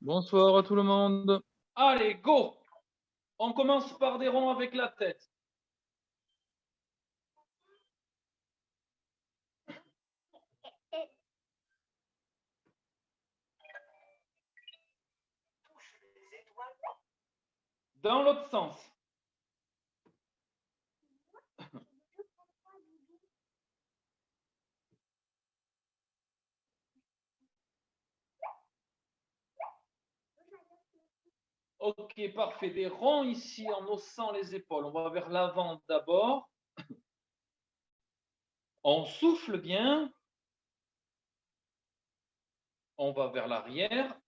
Bonsoir à tout le monde. Allez, go! On commence par des ronds avec la tête. Dans l'autre sens. Ok, parfait. Des ronds ici en haussant les épaules. On va vers l'avant d'abord. On souffle bien. On va vers l'arrière.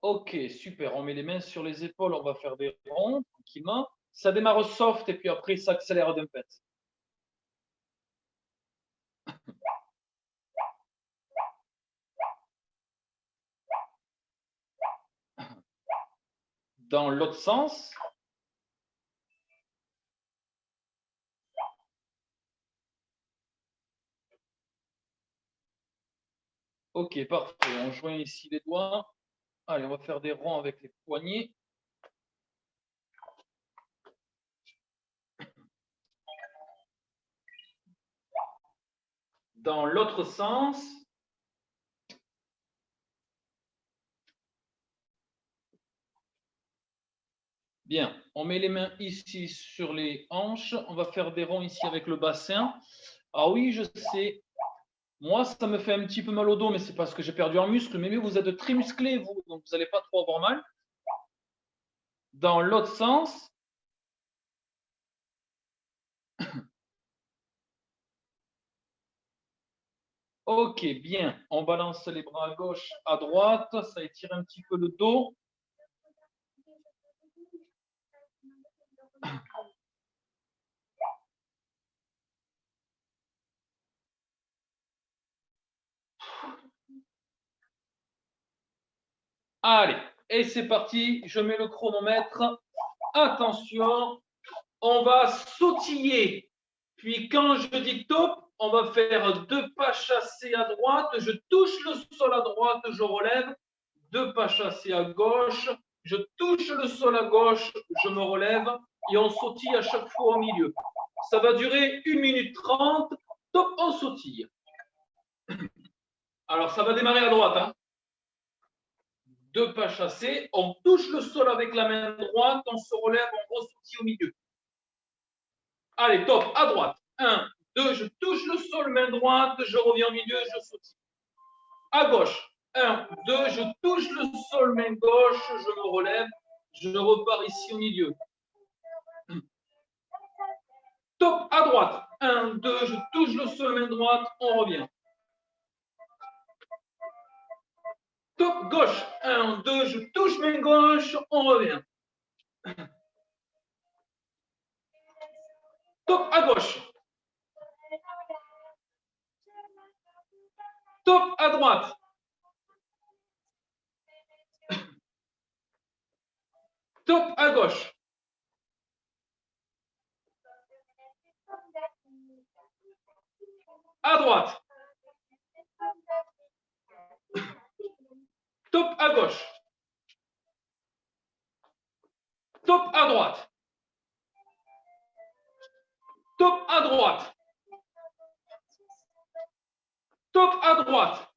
Ok, super. On met les mains sur les épaules. On va faire des ronds tranquillement. Ça démarre soft et puis après ça accélère d'un pet. Dans l'autre sens. Ok, parfait. On joint ici les doigts. Allez, on va faire des ronds avec les poignets. Dans l'autre sens. Bien, on met les mains ici sur les hanches. On va faire des ronds ici avec le bassin. Ah oui, je sais. Moi, ça me fait un petit peu mal au dos, mais c'est parce que j'ai perdu en muscle. Mais vous êtes très musclé, vous, donc vous n'allez pas trop avoir mal. Dans l'autre sens. Ok, bien. On balance les bras à gauche, à droite. Ça étire un petit peu le dos. Allez, et c'est parti. Je mets le chronomètre. Attention, on va sautiller. Puis quand je dis top, on va faire 2 pas chassés à droite. Je touche le sol à droite, je relève. 2 pas chassés à gauche. Je touche le sol à gauche, je me relève. Et on sautille à chaque fois au milieu. Ça va durer 1 minute 30. Top, on sautille. Alors ça va démarrer à droite. 2 pas chassés. On touche le sol avec la main droite. On se relève, on ressautille au milieu. Allez, top, à droite. 1, 2, je touche le sol, main droite, je reviens au milieu, je sautille. À gauche. 1, 2, je touche le sol, main gauche, je me relève, je repars ici au milieu. Top, à droite. 1, 2, je touche le sol, main droite, on revient. Top, gauche. 1, 2, je touche main gauche, on revient. Top, à gauche. Top, à droite. Top, à gauche. À droite. Top, à gauche. Top, à droite. Top, à droite. Top, à droite.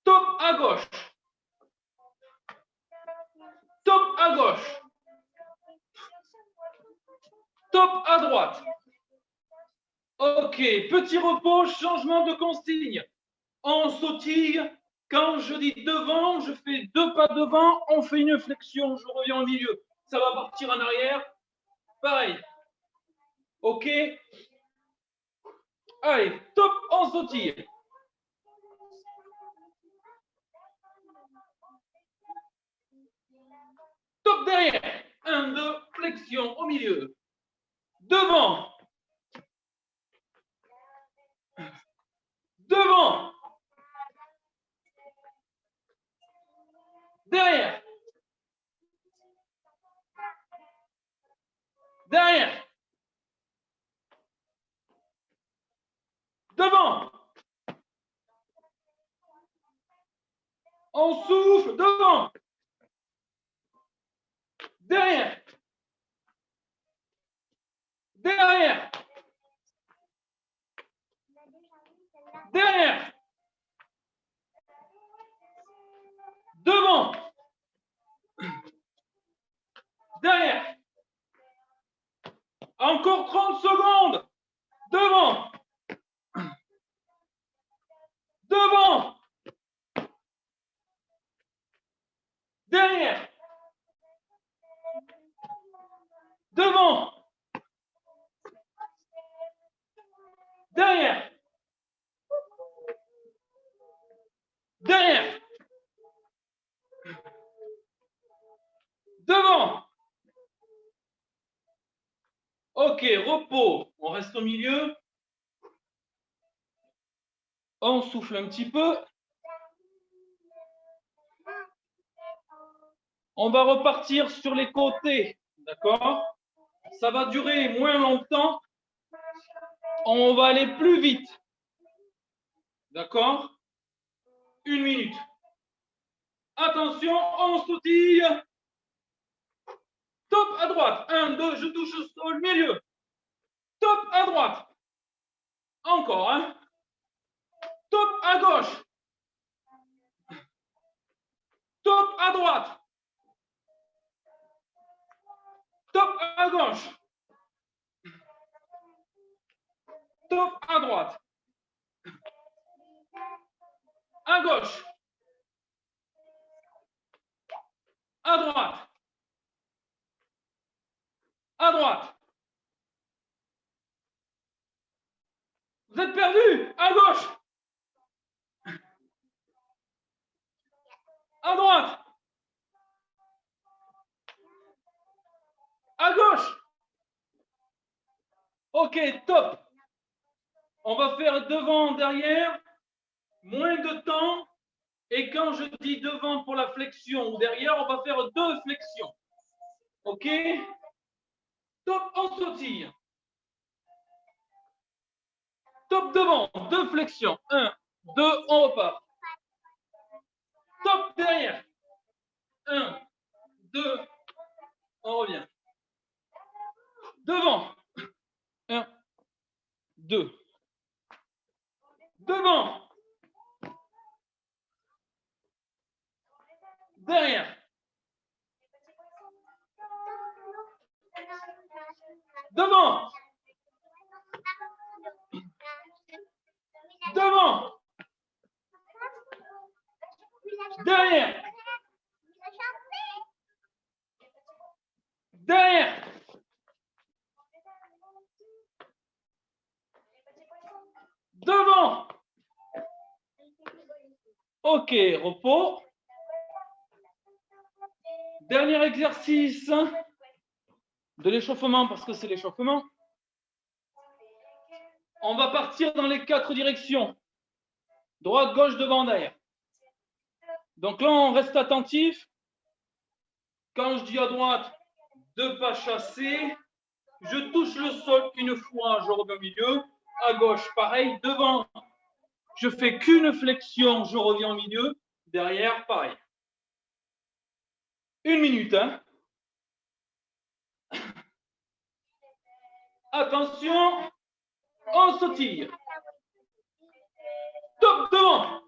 Top, à gauche. Top, à gauche. Top, à droite. Ok, petit repos, changement de consigne. On sautille. Quand je dis devant, je fais 2 pas devant, on fait une flexion, je reviens au milieu. Ça va partir en arrière. Pareil. Ok. Allez, top, on sautille. Top derrière. 1, 2, flexion au milieu. Devant. Devant. Derrière. Derrière. Devant. On souffle. Devant. Derrière. Derrière. Derrière. Devant. Derrière. Encore 30 secondes. Devant. Devant. Derrière. Devant. Derrière. Derrière. Devant. Ok, repos. On reste au milieu. On souffle un petit peu. On va repartir sur les côtés. D'accord? Ça va durer moins longtemps. On va aller plus vite. D'accord? 1 minute. Attention, on sautille. Top à droite. 1, 2, je touche au sol, milieu. Top à droite. Encore, hein? Top à gauche. Top à droite. Top à gauche. Top à droite. À gauche. À droite. À droite. Vous êtes perdu. À gauche. À droite. À gauche. Ok, top. On va faire devant, derrière. Moins de temps. Et quand je dis devant pour la flexion ou derrière, on va faire 2 flexions. Ok? Top, on sautille. Top devant, 2 flexions. 1, 2, on repart. Top derrière. 1, 2, on revient. Devant. 1, 2. Devant. Derrière. Devant. Devant. Derrière. Derrière. Devant. Ok, repos. Dernier exercice de l'échauffement, parce que c'est l'échauffement. On va partir dans les 4 directions. Droite, gauche, devant, derrière. Donc là, on reste attentif. Quand je dis à droite, 2 pas chassés, je touche le sol une fois, je reviens au milieu. À gauche, pareil. Devant, je fais qu'une flexion, je reviens au milieu. Derrière, pareil. 1 minute, hein. Attention, on sautille. Top devant.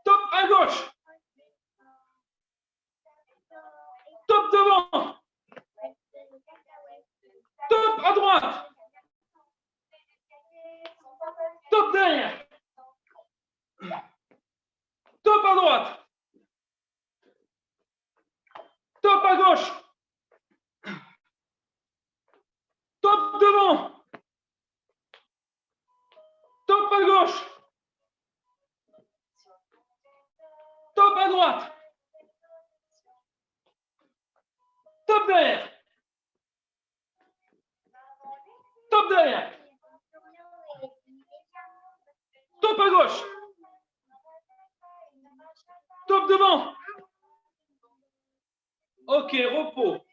Top à gauche. Top devant. Top à droite. Top derrière. Top à droite. Top à gauche. Top devant. Top à gauche. Top à droite. Top derrière. Top derrière. Top à gauche. Top devant. Ok, repos.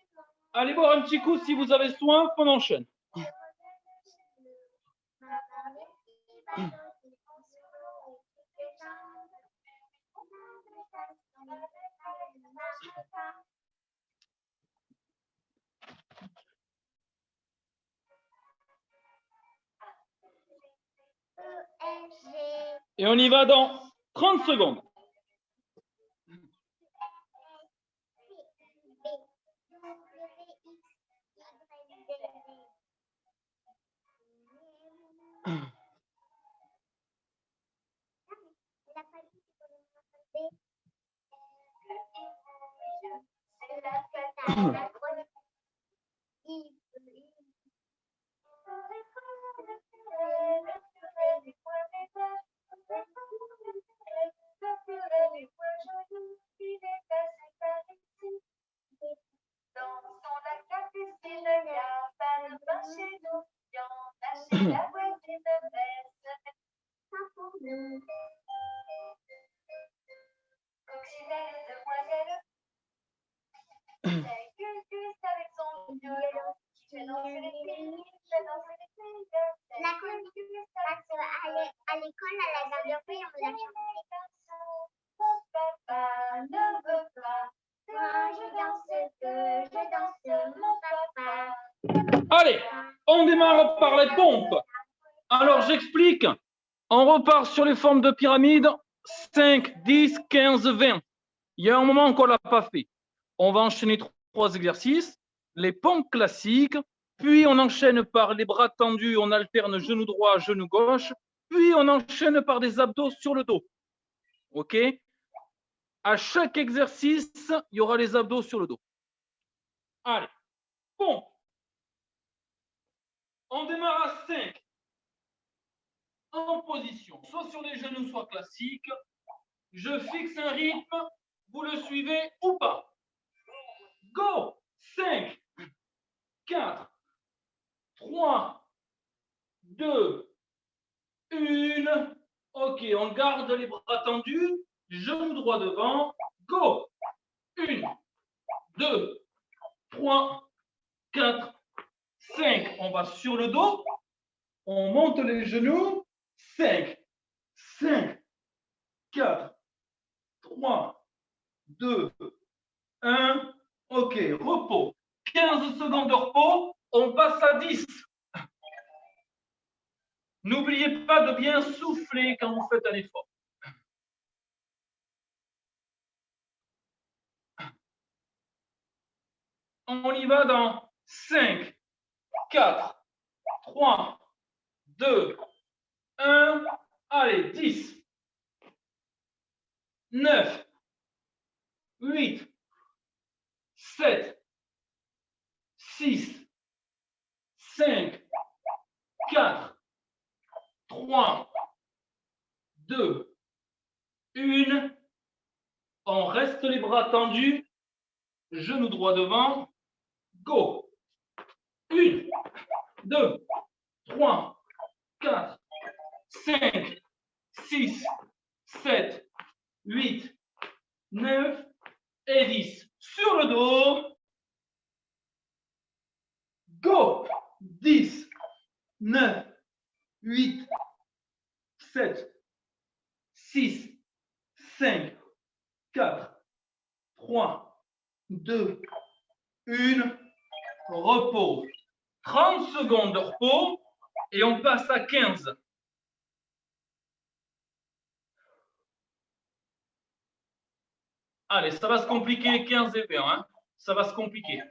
Allez boire un petit coup si vous avez soin, on enchaîne. Et on y va dans 30 secondes. À l'école, à la dernière fois, on l'a chanté. Mon papa ne veut pas. Moi, je danse, mon papa. Allez, on démarre par les pompes. Alors, j'explique. On repart sur les formes de pyramide. 5, 10, 15, 20. Il y a un moment qu'on ne l'a pas fait. On va enchaîner 3 exercices. Les pompes classiques. Puis, on enchaîne par les bras tendus. On alterne genou droit, genou gauche. Puis, on enchaîne par des abdos sur le dos. OK? À chaque exercice, il y aura les abdos sur le dos. Allez, pompe. On démarre à 5. En position, soit sur les genoux, soit classique. Je fixe un rythme. Vous le suivez ou pas? Go! 5, 4, 3, 2, 1. OK, on garde les bras tendus. Genou droit devant. Go! 1, 2, 3, 4, 5. On va sur le dos. On monte les genoux. 5, 5, 4, 3, 2, 1. OK, repos. 15 secondes de repos. On passe à 10. N'oubliez pas de bien souffler quand vous faites un effort. On y va dans 5, 4, 3, 2, 1. Allez, 10, 9, 8, 7, 6, 5, 4, 3, 2, 1. On reste les bras tendus. Genou droit devant. Go. 1, 2, 3, 4, 5, 6, 7, 8, 9 et 10. Sur le dos. Go. 10, 9, 8, 7, 6, 5, 4, 3, 2, 1. Repos. 30 secondes de repos et on passe à 15. Allez, ça va se compliquer, 15 et 20. Hein? Ça va se compliquer.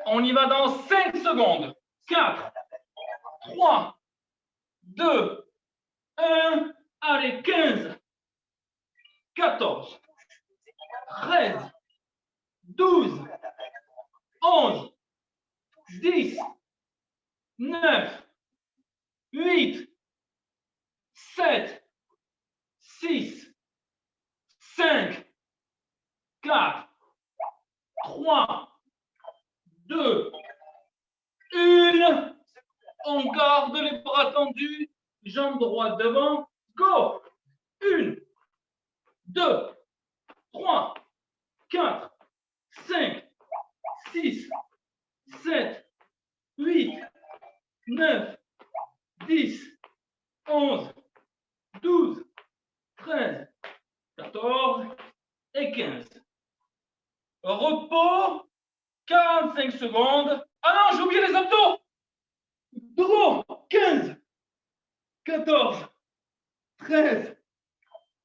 On y va dans 5 secondes. 4, 3, 2, 1. Allez, 15, 14, 13, 12, 11, 10, 9, 8, 7, 6, 5, 4, 3, 2, 1. On garde les bras tendus, jambes droites devant. Go! 1, 2, 3, 4, 5, 6, 7, 8, 9, 10, 11, 12, 13, 14 et 15. Repos, 45 secondes. Ah non, j'ai oublié les abdos. Droit, 15, 14, 13,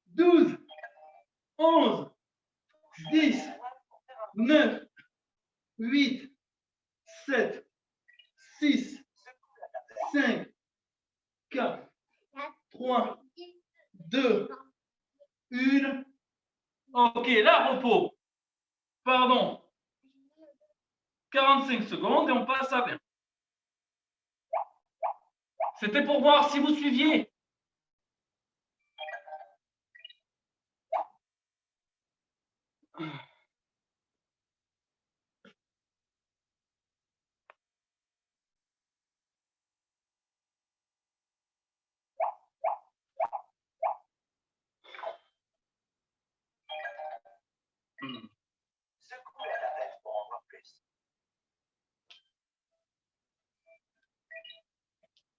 12, 11, 10, 9, 8, 7, 6, 5, 4, 3, 2, 1. Ok, là, repos. Pardon. 45 secondes et on passe à 20. C'était pour voir si vous suiviez. Secoue la tablette pour en voir plus.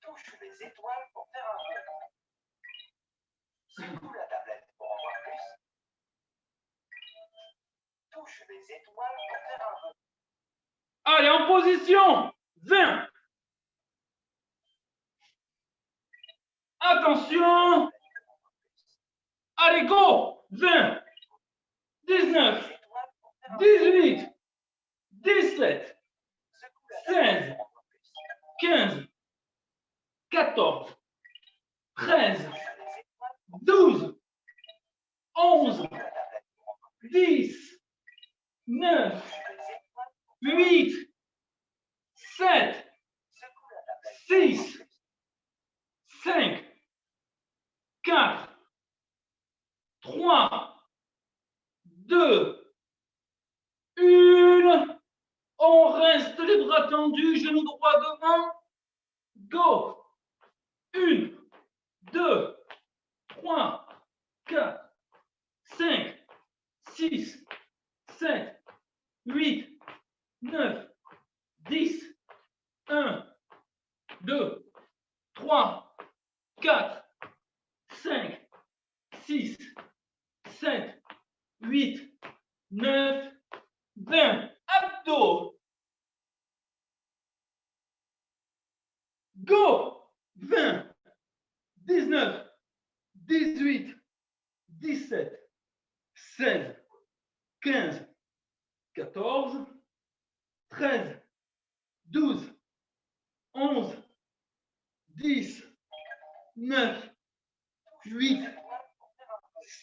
Touche les étoiles pour faire un vœu. Secoue la tablette pour en voir plus. Touche les étoiles pour faire un vœu. Allez, en position. 20. Attention. Allez, go. 20. 19. 18. 17. 16. 15. 14. 13. 12. 11. 10. 9. 8. 7. 6. 5. 4. 3. 2. 1. On reste les bras tendus, genoux droits devant. Go. 1, 2, 3, 4, 5, 6, 7, 8, 9, 10, 1, 2, 3, 4, 5, 6, 7, 8, 9, 20. Abdos. Go. 20, 19, 18, 17, 16, 15, 14, 13, 12, 11, 10, 9, 8,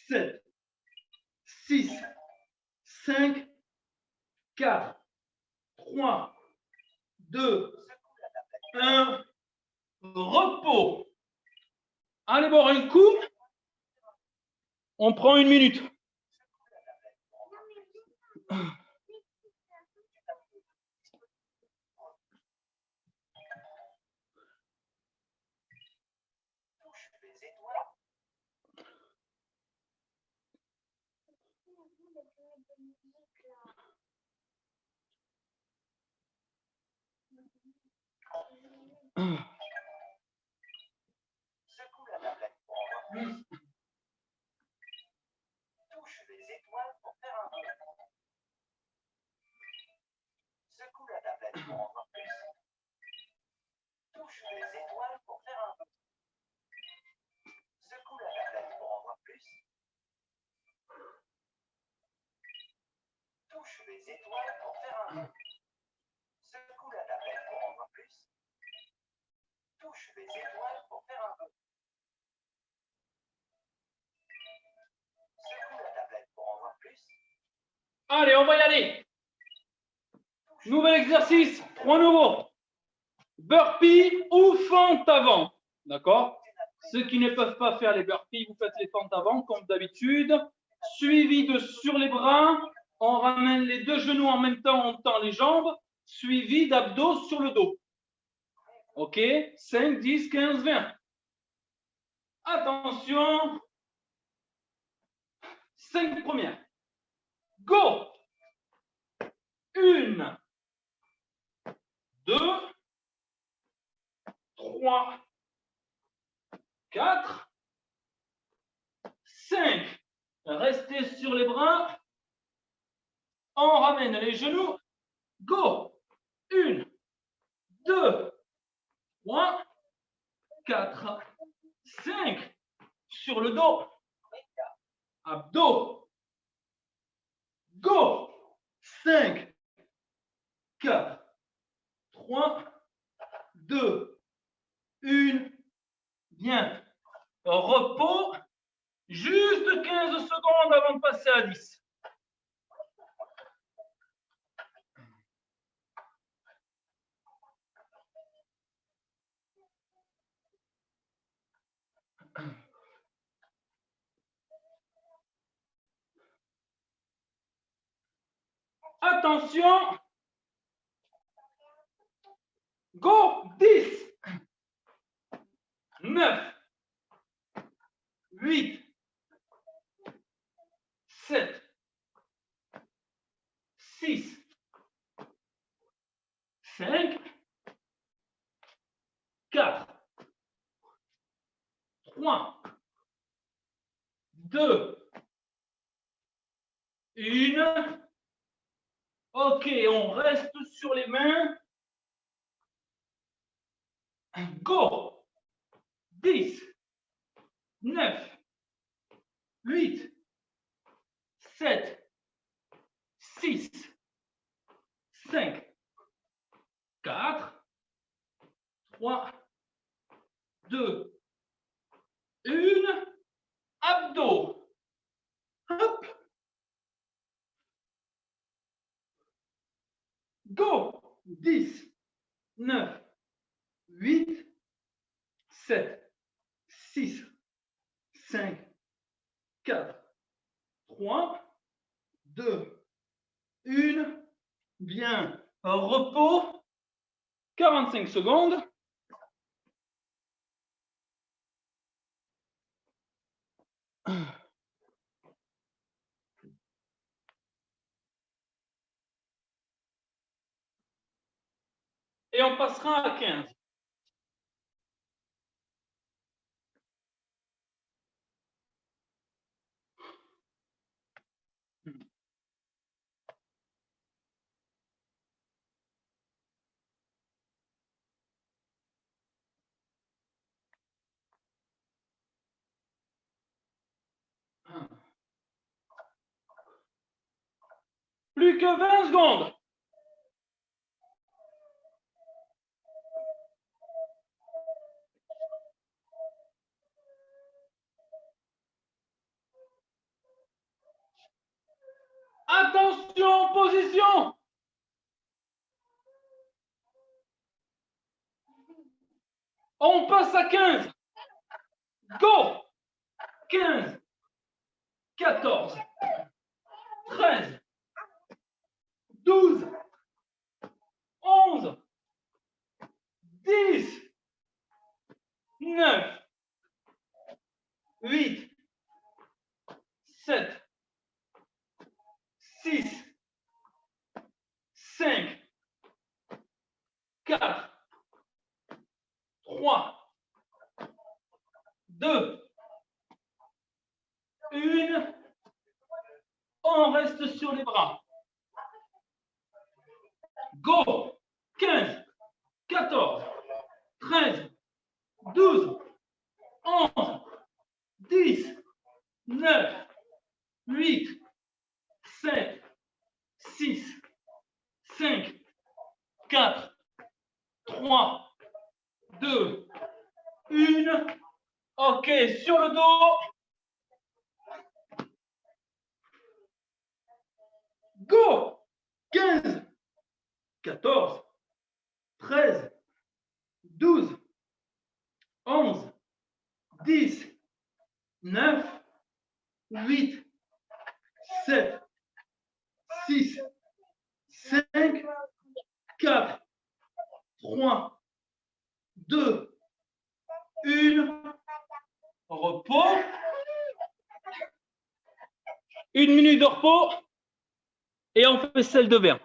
7, 6, 5, 4, 3, 2, 1, repos. Allez boire un coup. On prend 1 minute. Touche les étoiles. Secoue la tablette pour en voir plus. Touche les étoiles pour faire un vœu. Secoue la tablette pour en voir plus. Touche les étoiles pour faire un vœu. Secoue la tablette pour en voir plus. Touche les étoiles pour faire un vœu. Secoue la tablette pour en voir plus. Touche les étoiles pour faire un vœu. Secoue la tablette pour en voir plus. Allez, on va y aller. Nouvel exercice. 3 nouveaux. Burpee ou fente avant. D'accord? Ceux qui ne peuvent pas faire les burpees, vous faites les fentes avant comme d'habitude. Suivi de sur les bras. On ramène les deux genoux en même temps, on tend les jambes. Suivi d'abdos sur le dos. OK? 5, 10, 15, 20. Attention. 5 premières. Go. 1, 2, 3, 4, 5. Restez sur les bras. On ramène les genoux. Go. 1, 2, 3, 4, 5. Sur le dos. Abdos. Go. 5, 4, 3, 2, 1. Bien. Repos. Juste 15 secondes avant de passer à 10. Attention. Go. 10. 9. 8. 7. 6. 5. 4. 3. 2. 1. Ok, on reste sur les mains. Go. 10. 9. 8. 7. 6. 5. 4. 3. 2. 1. Abdos. Hop. Go. 10. 9. 8. 7. 6. 5. 4. 3. 2. 1. Bien. Repos. 45 secondes. Et on passera à 15. Plus que 20 secondes. Attention, position. On passe à 15. Go. 15. 14. 13. 12. 11. 10. 9. 8. 7. 6. 5. 4. 3. 2. 1. On reste sur les bras. Go. 15. 14. 13. 12. 11. 10. 9. 8. 7. 6. 5. 4. 3. 2. 1. Ok, sur le dos. Go. 15. 14. 13. 12. 11. 10. 9. 8. 7. 6. 5. 4. 3. 2. 1. Repos. 1 minute de repos. Et on fait celle de verre.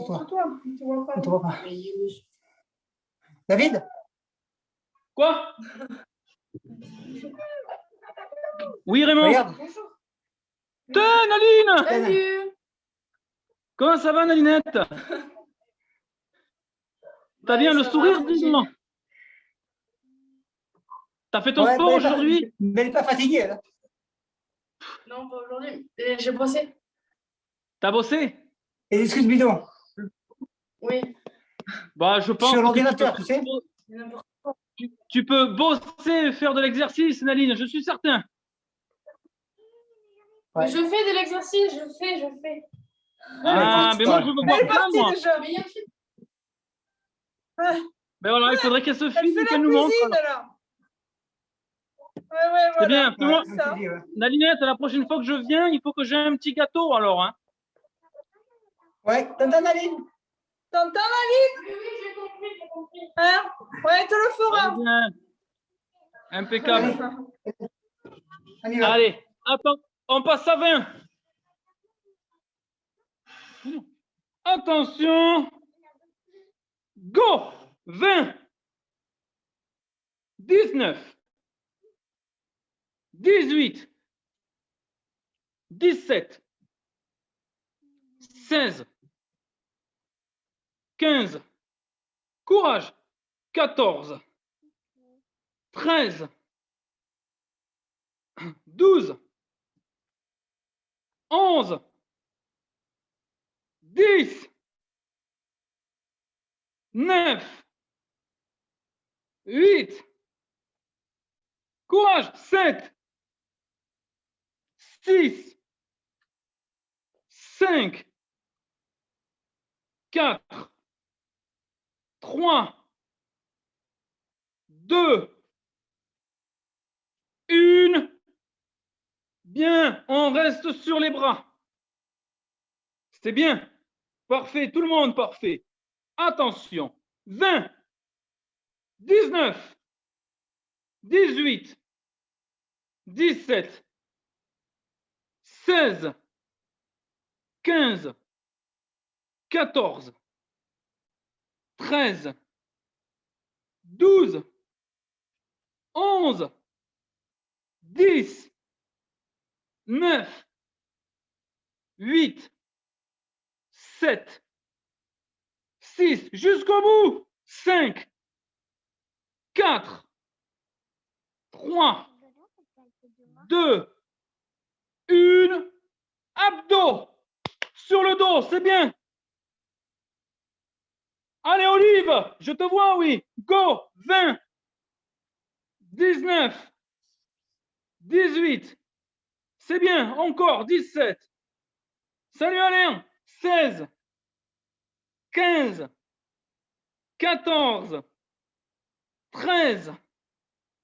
Montre-toi. Toi, tu vois pas. On te voit pas. David? Quoi? Oui, Raymond. Regarde. Tiens, Naline! Salut. Comment ça va, Nalinette? T'as bien le ça va, sourire, tranquille. dis-moi. T'as fait ton Ouais, sport aujourd'hui? mais elle n'est pas fatiguée, elle. Non, pas aujourd'hui. J'ai bossé. T'as bossé? Et discute bidon. Oui. Bah, je pense Sur que l'ordinateur, tu sais. N'importe tu peux bosser et faire de l'exercice, Naline, je suis certain. Ouais. Je fais de l'exercice, je fais. Ah, mais moi, je veux voir Elle est ça, partie moi. déjà. Mais il y a une fille. Mais voilà, il faudrait qu'elle se Elle filme fait et la qu'elle nous montre. cuisine là. Ouais, C'est voilà. bien. Fais-moi- Ouais, ça. je te dis, ouais. Nalinette, la prochaine fois que je viens, il faut que j'ai un petit gâteau, alors. Hein. Ouais, t'entends, Aline? T'entends la vie? Oui, j'ai compris. Hein? Ouais, tu le Très feras. bien. Impeccable. On y va. Allez, attends, on passe à 20. Attention. Go. 20. 19. 18. 17. 16. 15. Courage. 14. 13. 12. 11. 10. 9. 8. Courage. 7. 6. 5. 4. 3. 2. 1. Bien, on reste sur les bras. C'est bien. Parfait, tout le monde parfait. Attention. 20. 19. 18. 17. 16. 15. 14. 13. 12. 11. 10. 9. 8. 7. 6. Jusqu'au bout. 5. 4. 3. 2. 1. Abdos. Sur le dos, c'est bien. Allez, Olive, je te vois, oui. Go. 20. 19. 18. C'est bien. Encore. 17. Salut, Alain. 16. 15. 14. 13.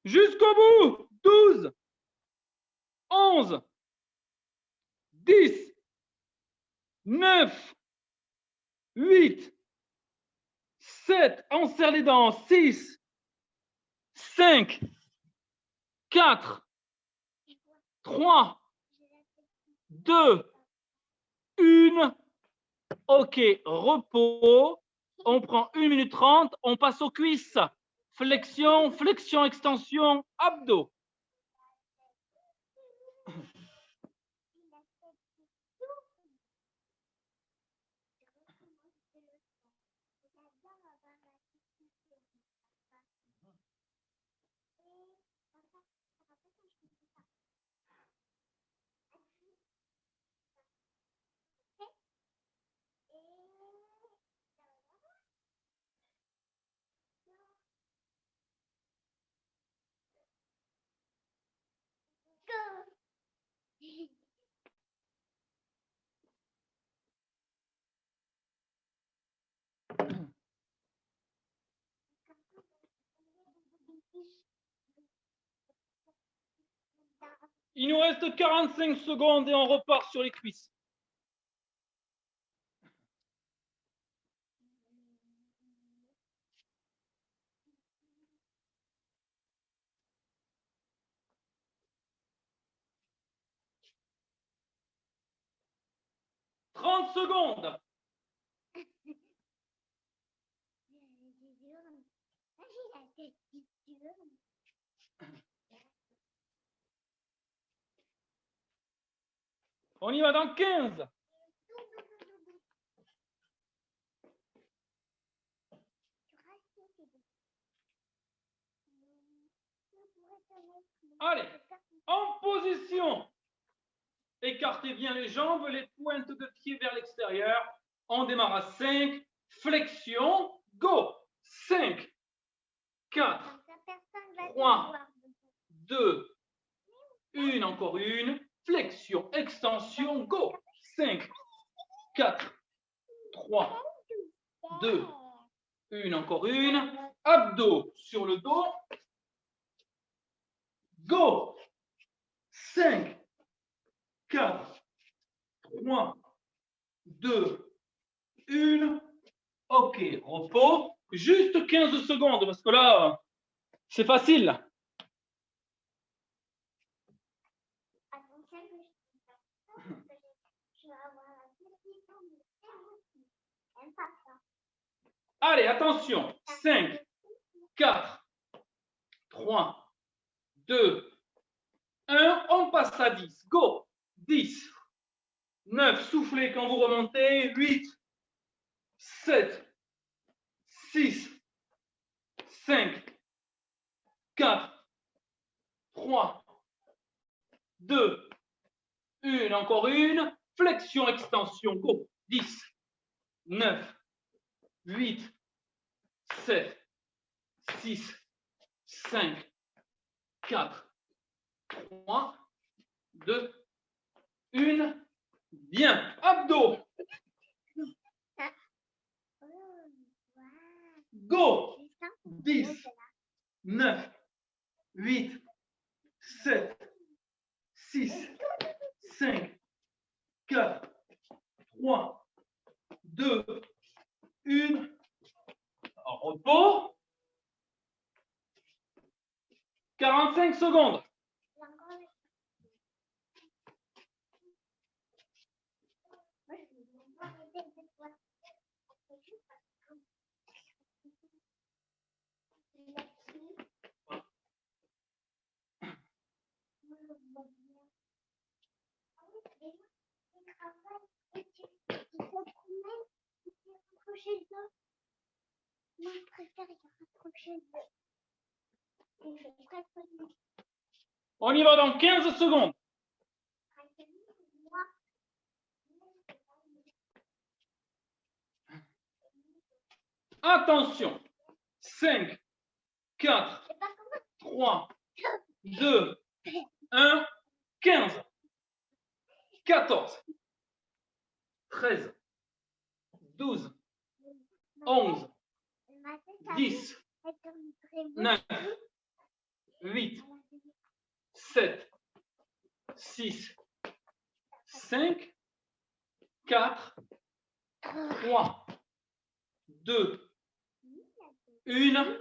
Jusqu'au bout. 12. 11. 10. 9. 8. 7. On serre les dents. 6. 5. 4. 3. 2. 1. Ok, repos. On prend 1 minute 30. On passe aux cuisses. Flexion, flexion, extension, abdos. Il nous reste 45 secondes et on repart sur les cuisses. « 30 secondes. On y va dans 15. Allez, en position. Écartez bien les jambes, les pointes de pied vers l'extérieur. On démarre à 5. Flexion. Go. 5, 4, 3, 2, 1, encore une. Flexion, extension, go. 5, 4, 3, 2, 1, encore une. Abdos sur le dos. Go. 5, 4, 3, 2, 1. OK, repos. Juste 15 secondes parce que là, c'est facile. Allez, attention. 5, 4, 3, 2, 1. On passe à 10. Go. 10, 9. Soufflez quand vous remontez. 8, 7, 6, 5, 4, 3, 2, 1. Encore une. Flexion, extension. Go. 10, 9, 8, 7, 6, 5, 4, 3, 2, 1. Bien. Abdos. Go. 10, 9, 8, 7, 6, 5, 4, 3, 2, 1. Repos. 45 secondes. Moi, je préfère y rapprocher On y va dans 15 secondes. Attention. 5, 4, 3, 2, 1, 15, 14, 13, 12, 11, 10, 9, 8, 7, 6, 5, 4, 3, 2, 1.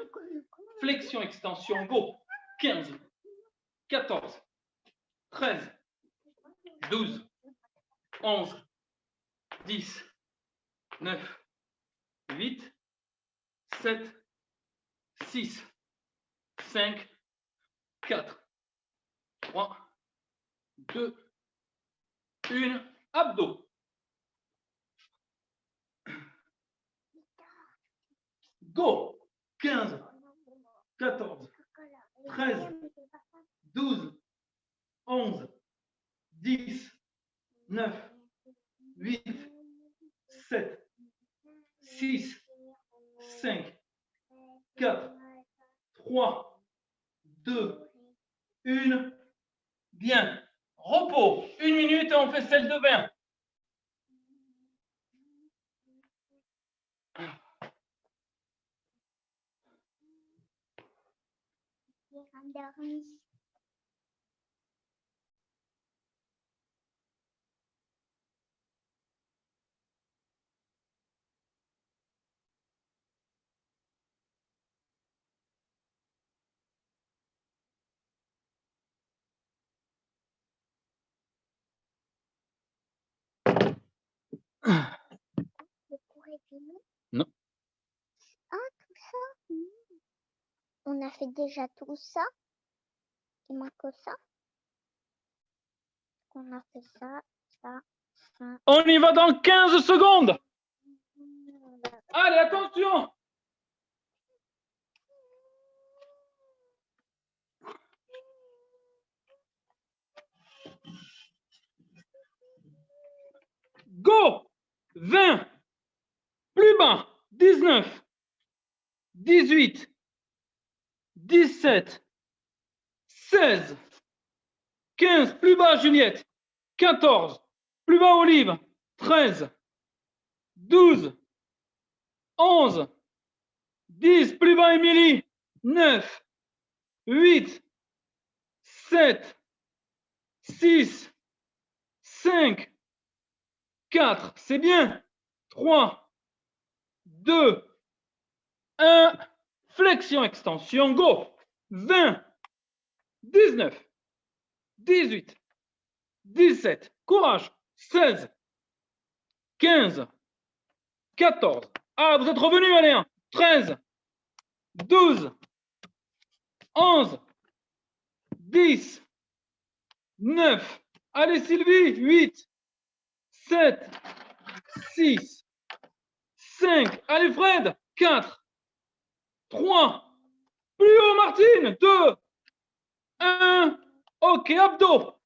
Flexion, extension, go. 15, 14, 13, 12, 11, 10, 9, 8, 7, 6, 5, 4, 3, 2, 1. Abdos. Go. 15, 14, 13, 12, 11, 10, 9, 8, 7, 6, 5, 4, 3, 2, 1. Bien. Repos. 1 minute et on fait celle de bain. Endormi. Je pourrais filmer. Non. Ah, tout ça. On a fait déjà tout ça. Il manque que ça. On a fait ça, ça, ça. On y va dans 15 secondes. Allez, attention. Go. 20. Plus bas. 19. 18. 17. 16. 15. Plus bas, Juliette. 14. Plus bas, Olive. 13. 12. 11. 10. Plus bas, Émilie. 9. 8. 7. 6. 5. 4. C'est bien. 3. 2. 1. Flexion, extension. Go. 20. 19. 18. 17. Courage. 16. 15. 14. Ah, vous êtes revenus, allez. 13. 12. 11. 10. 9. Allez, Sylvie. 8. 7. 6. 5. Allez, Fred. 4. 3. Plus haut, Martine. 2. 1. Ok, abdos.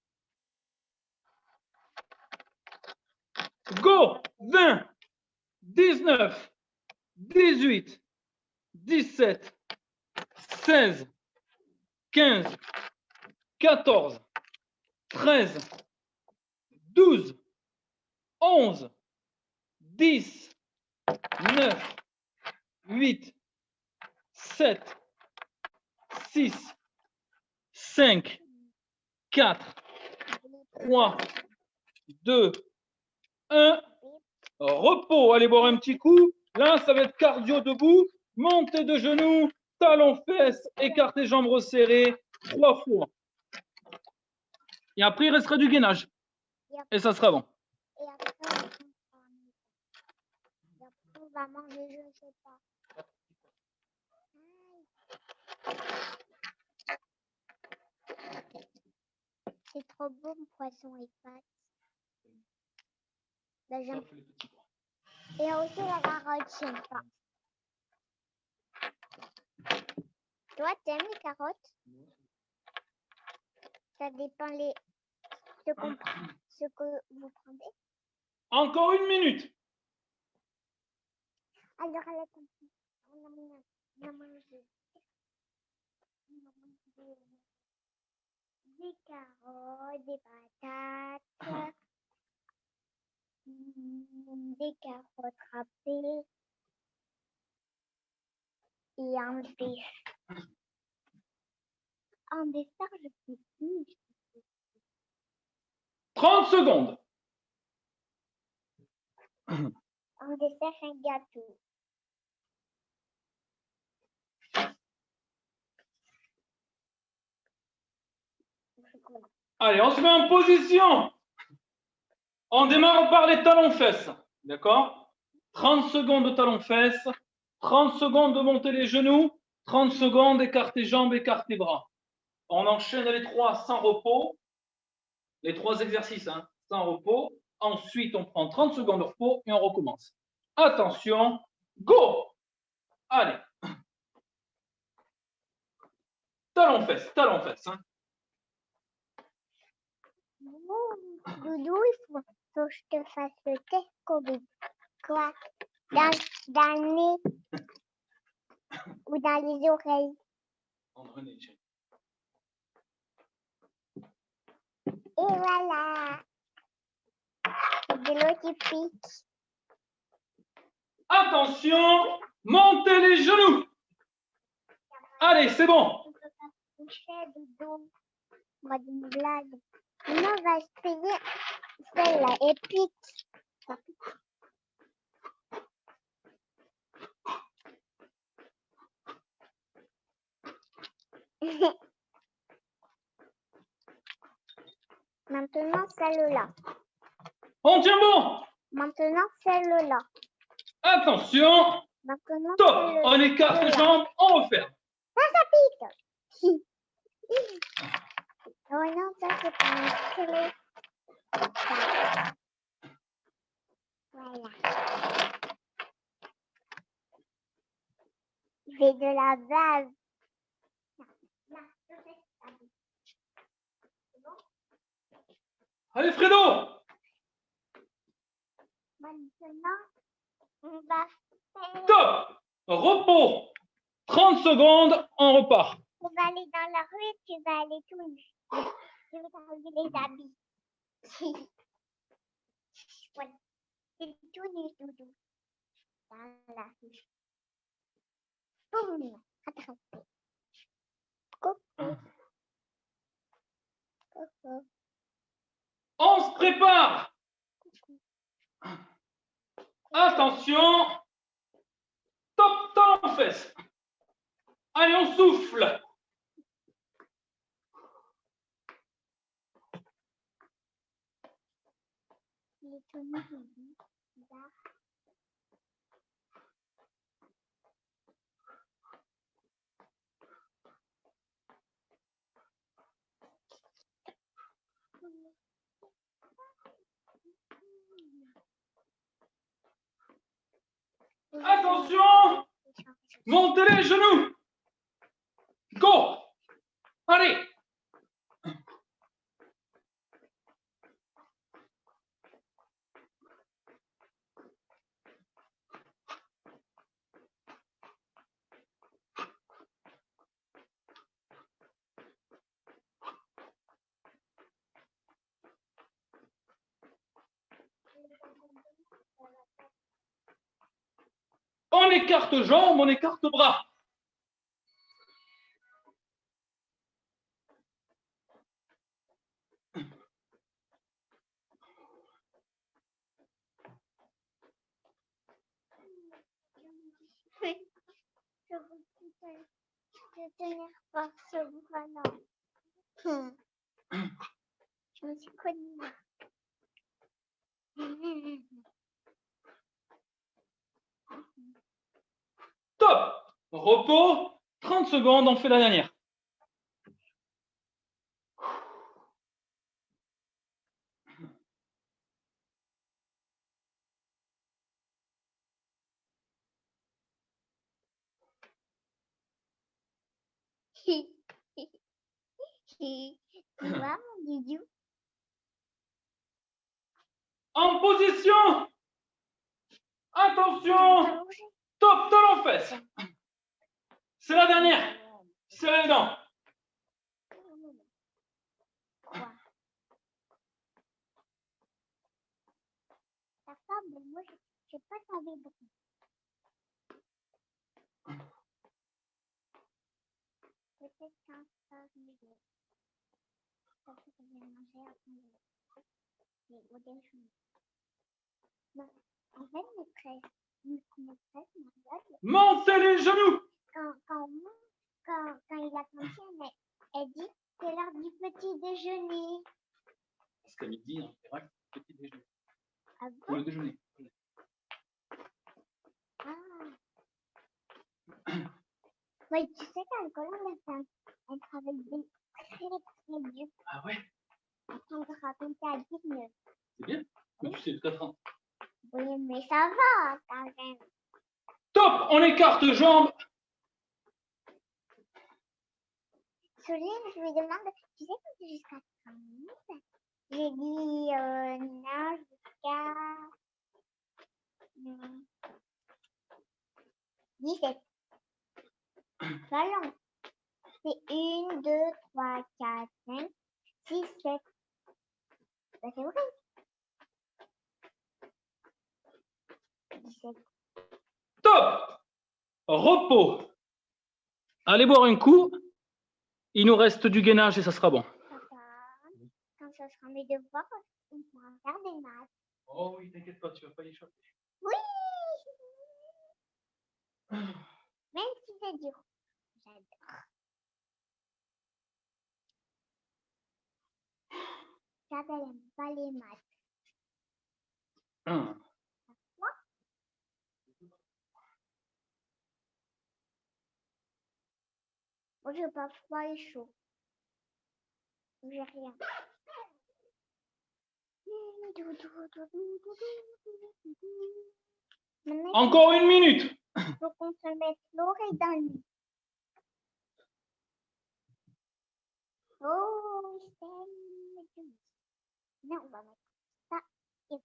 Go. 20. 19. 18. 17. 16. 15. 14. 13. 12. 11. 10. 9. 8. 7. 6. 5. 4. 3. 2. 1. Repos. Allez boire un petit coup. Là, ça va être cardio debout. Montée de genoux. Talons fesses. Écartez jambes resserrées. 3 fois. Et après, il restera du gainage. Et ça sera bon. Et après, on va manger, je ne sais pas. C'est trop beau, mon poisson et pâtes. Ben, j'aime. Et aussi la carotte, j'aime pas. Toi, t'aimes les carottes? Ça dépend ce que vous prenez. Encore 1 minute. Alors, on a mangé des carottes, des patates, des carottes râpées et un dessert. Un dessert, je sais plus. 30 secondes. Un dessert, un gâteau. Allez, on se met en position. On démarre par les talons-fesses. D'accord? 30 secondes de talons-fesses. 30 secondes de monter les genoux. 30 secondes, écarter jambes, écarter bras. On enchaîne les 3 sans repos. Les 3 exercices sans repos. Ensuite, on prend 30 secondes de repos et on recommence. Attention, go! Allez. Talons-fesses, talons-fesses. Doudou, il faut que je te fasse le test Covid. Quoi? Dans le nez ou dans les oreilles. Et voilà. C'est de l'eau qui pique. Attention, montez les genoux. Allez, c'est bon. On peut pas se coucher, Doudou. On va dire une blague. Maintenant, on va essayer celle-là. Et pique. Ça pique. Maintenant, celle-là. On tient bon. Maintenant, celle-là. Attention. Maintenant, Top. celle-là. On écarte les jambes, on referme. Ça pique. Oh non, ça c'est pas un stylo. Voilà. Il fait de la bave. Non, je fais ça. C'est bon? Allez, Fredo! Maintenant, on va faire... Top! Repos. 30 secondes, on repart. On va aller dans la rue, tu vas aller tout nu. Je vais t'enlever les habits. Voilà. C'est tout nu, Doudou. Dans la rue. Boum! Attrape. Coucou. Coucou. On se prépare. Attention. Top, talon en fesses. Allez, on souffle. Il est tout nu, Doudou. Bizarre. Attention. Montez les genoux. Go. Allez. On écarte jambes, on écarte bras. Je veux tenir fort ce bras-là. Je me suis connue. Top. Repos. 30 secondes, on fait la dernière. Tu vois, mon Doudou? En position. Attention. Top, talon fesses. C'est la dernière. C'est les dents. Quoi? Ta femme, mais moi, je n'ai pas t'enlever beaucoup. Peut-être quand ça arrive. Parce que je vais manger au déjeuner. Non, en fait, maîtresse m'appelle. Montez les genoux. Quand il a commencé, elle dit c'est l'heure du petit déjeuner. Parce qu'à midi, on fera le petit déjeuner. Ah Ou bon? le déjeuner. Ah. Ouais, tu sais qu'à l'école, elle travaille très dur. Ah ouais, Après, on va raconter à 19. c'est bien. Mais tu sais, de 4 ans. Oui, mais ça va quand même. Top, on écarte jambes. Soline, je lui demande, tu sais quand c'est jusqu'à 30 minutes? J'ai dit non, jusqu'à 17. Pas long. C'est 1, 2, 3, 4, 5, 6, 7. Ben, c'est vrai. 17. Top. Repos. Allez boire un coup. Il nous reste du gainage et ça sera bon. Papa, quand ce sera mes devoirs, on pourra faire des maths. Oh oui, t'inquiète pas, tu vas pas y échapper. Oui! Même si c'est dur. J'adore. Gab, elle aime pas les maths. Moi, j'ai pas froid et chaud. J'ai rien. Maintenant, Encore 1 minute. il faut qu'on se mette l'oreille dans le lit. Oh, c'est... Non, on va mettre ça et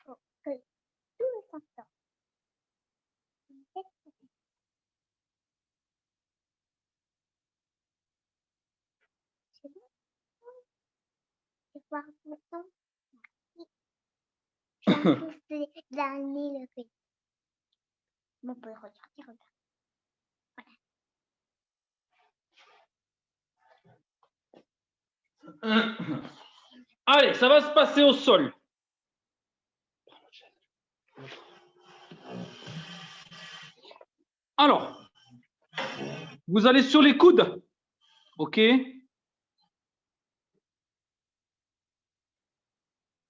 faut que tout le sang sorte. C'est bon? Je vais voir le temps. J'ai un souffle dans le nez, le fait. Bon, on peut le ressortir, regarde. Allez, ça va se passer au sol. Alors, vous allez sur les coudes. OK?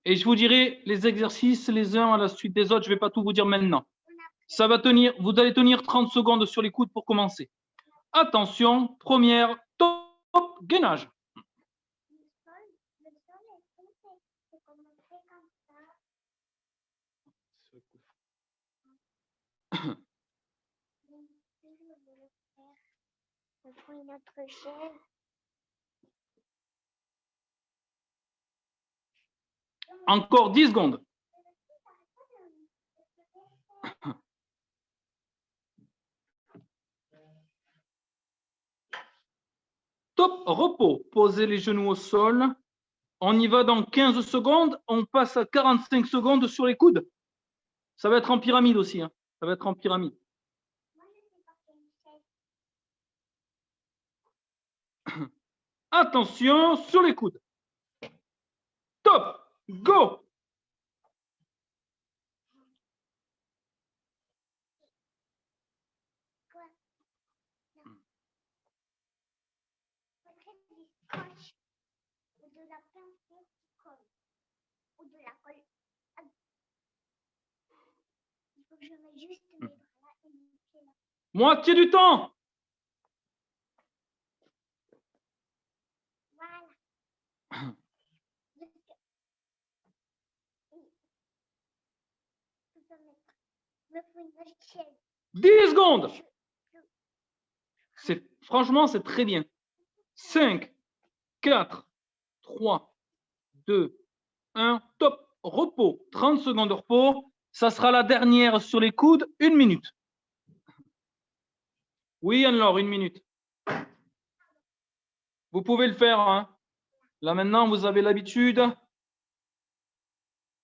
Et je vous dirai les exercices les uns à la suite des autres. Je ne vais pas tout vous dire maintenant. Ça va tenir, vous allez tenir 30 secondes sur les coudes pour commencer. Attention, première, top, gainage. Le sol est foncé. C'est commencé comme ça. Je vais le faire. Je prends une autre chaise. Encore 10 secondes. Top, repos. Posez les genoux au sol. On y va dans 15 secondes. On passe à 45 secondes sur les coudes. Ça va être en pyramide aussi. Hein. Ça va être en pyramide. Attention, sur les coudes. Top, go. Du scotch ou de la peinture qui colle ou de la colle. Il faut que je mette juste mes bras là et mes pieds là. Moitié du temps. Voilà. Me faut une autre chaise. 10 secondes. Franchement, c'est très bien. 5, 4, 3, 2, 1. Top, repos. 30 secondes de repos. Ça sera la dernière sur les coudes. 1 minute. Oui, Anne-Laure, 1 minute. Vous pouvez le faire. Hein. Là, maintenant, vous avez l'habitude.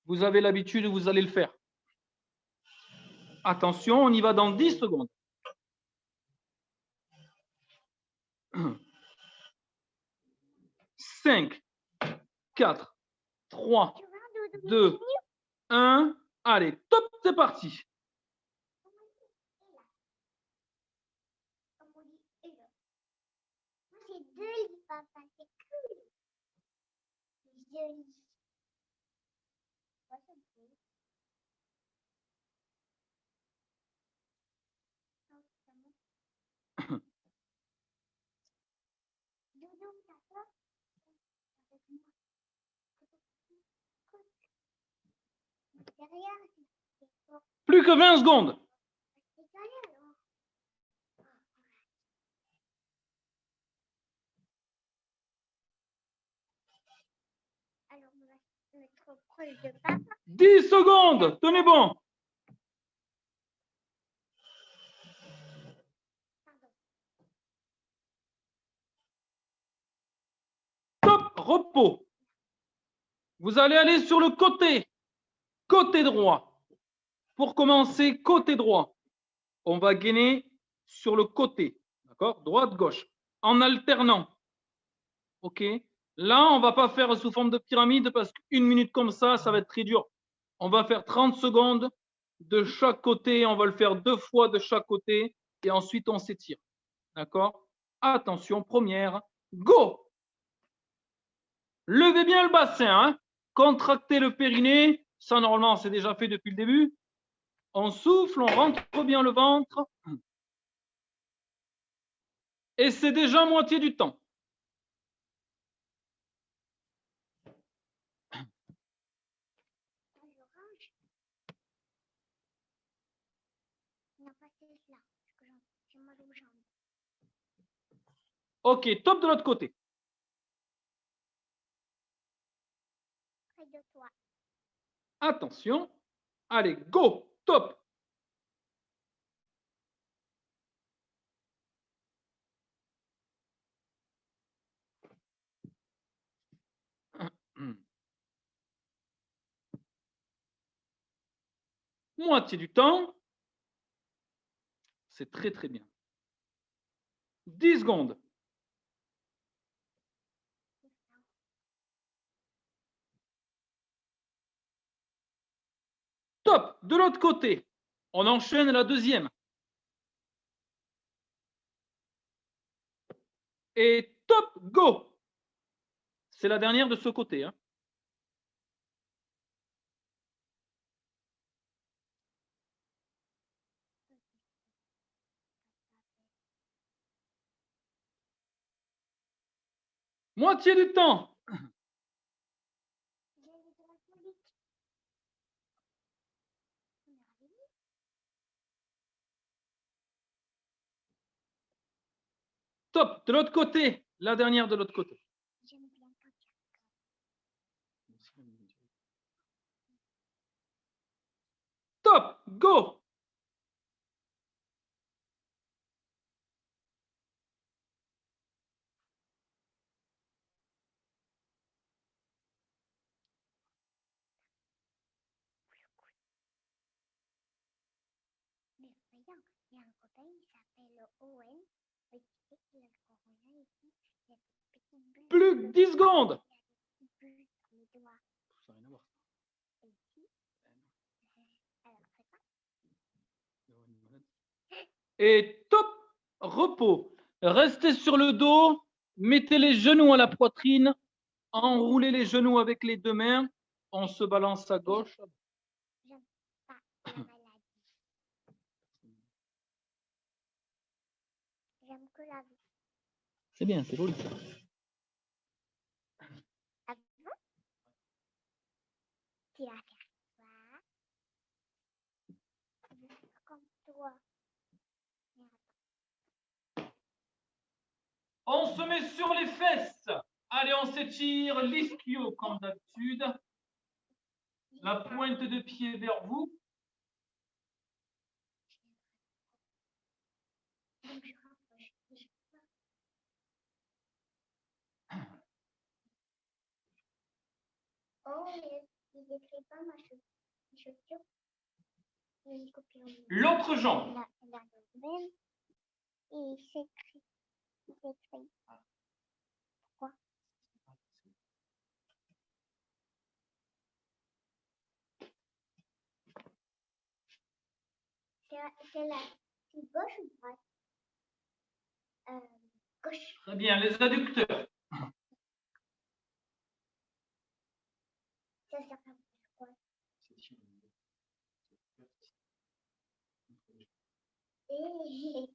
Vous avez l'habitude, vous allez le faire. Attention, on y va dans 10 secondes. 5, 4, 3, 2, 1. Allez, top, c'est parti. C'est 2 lits, papa, c'est cool. 2 lits. Plus que 20 secondes. Alors, on va se mettre proche de papa. 10 secondes. Tenez bon. Top, repos. Vous allez aller sur le côté. Côté droit. Pour commencer, côté droit. On va gainer sur le côté. D'accord? Droite, gauche. En alternant. OK? Là, on ne va pas faire sous forme de pyramide parce qu'une minute comme ça, ça va être très dur. On va faire 30 secondes de chaque côté. On va le faire 2 fois de chaque côté. Et ensuite, on s'étire. D'accord? Attention, première. Go! Levez bien le bassin. Hein? Contractez le périnée. Ça, normalement, c'est déjà fait depuis le début. On souffle, on rentre bien le ventre. Et c'est déjà moitié du temps. L'orange. Non, pas celle-là. Parce que j'ai mal aux jambes. Ok, top de l'autre côté. Près de toi. Attention. Allez, go, top. Moitié du temps. C'est très, très bien. 10 secondes. Top. De l'autre côté. On enchaîne la deuxième. Et top, go. C'est la dernière de ce côté. Hein. Moitié du temps. Top. De l'autre côté. La dernière de l'autre côté. J'aime bien quand tu Top. Go. Mais regarde, il y a un copain, il s'appelle Owen. Et tu sais qu'il a le corona ici. Il y a des petites bulles. Plus que 10 secondes. Des bulles sur les doigts. Ça n'a rien à voir. Et ici. Alors, c'est quoi? Et top, repos. Restez sur le dos, mettez les genoux à la poitrine, enroulez les genoux avec les deux mains, on se balance à gauche. J'aime pas la maladie. J'aime que la vie. C'est bien, c'est joli. Ah bon? Tu vas faire quoi? Tu veux faire comme toi. On se met sur les fesses. Allez, on s'étire l'ischio comme d'habitude. La pointe de pied vers vous. Donc, je rapproche. Oh, mais il décrit pas ma chaussure. Il copie L'autre jambe. la nouvelle. Et il s'écrit. Il s'écrit. Pourquoi? C'est gauche ou droite? Gauche. Très bien, les adducteurs. Ça sert à quoi? Et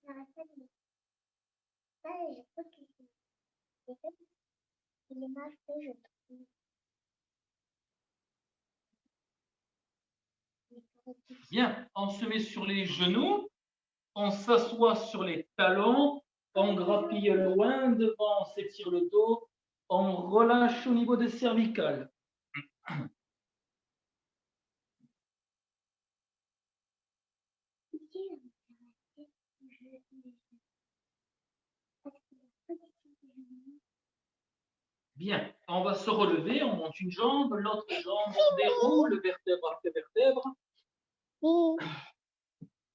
j'arrête pas de me ça, je crois qu'il il est mal fait, je trouve. Bien, on se met sur les genoux, on s'assoit sur les talons, on grappille loin devant, on s'étire le dos, on relâche au niveau des cervicales. Ici, Bien, on va se relever, on monte une jambe, l'autre jambe, on déroule vertèbre après vertèbre.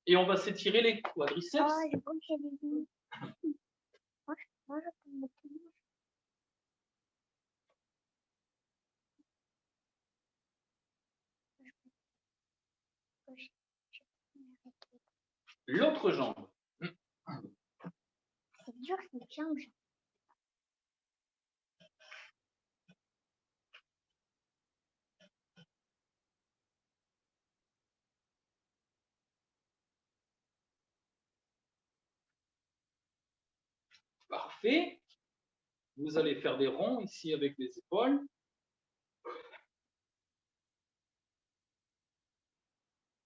Et on va s'étirer les quadriceps. Oh, je crois que j'ai des billes. Moi, je peux me tenir. L'autre jambe. C'est dur, cette jambe. Parfait. Vous allez faire des ronds ici avec les épaules.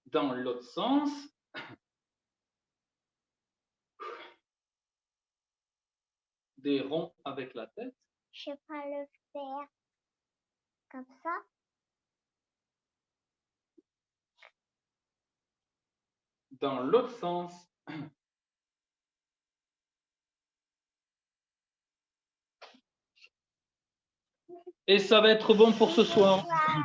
Dans l'autre sens. Des ronds avec la tête. Je sais pas le faire comme ça. Dans l'autre sens. Et ça va être bon pour ce soir. Voilà.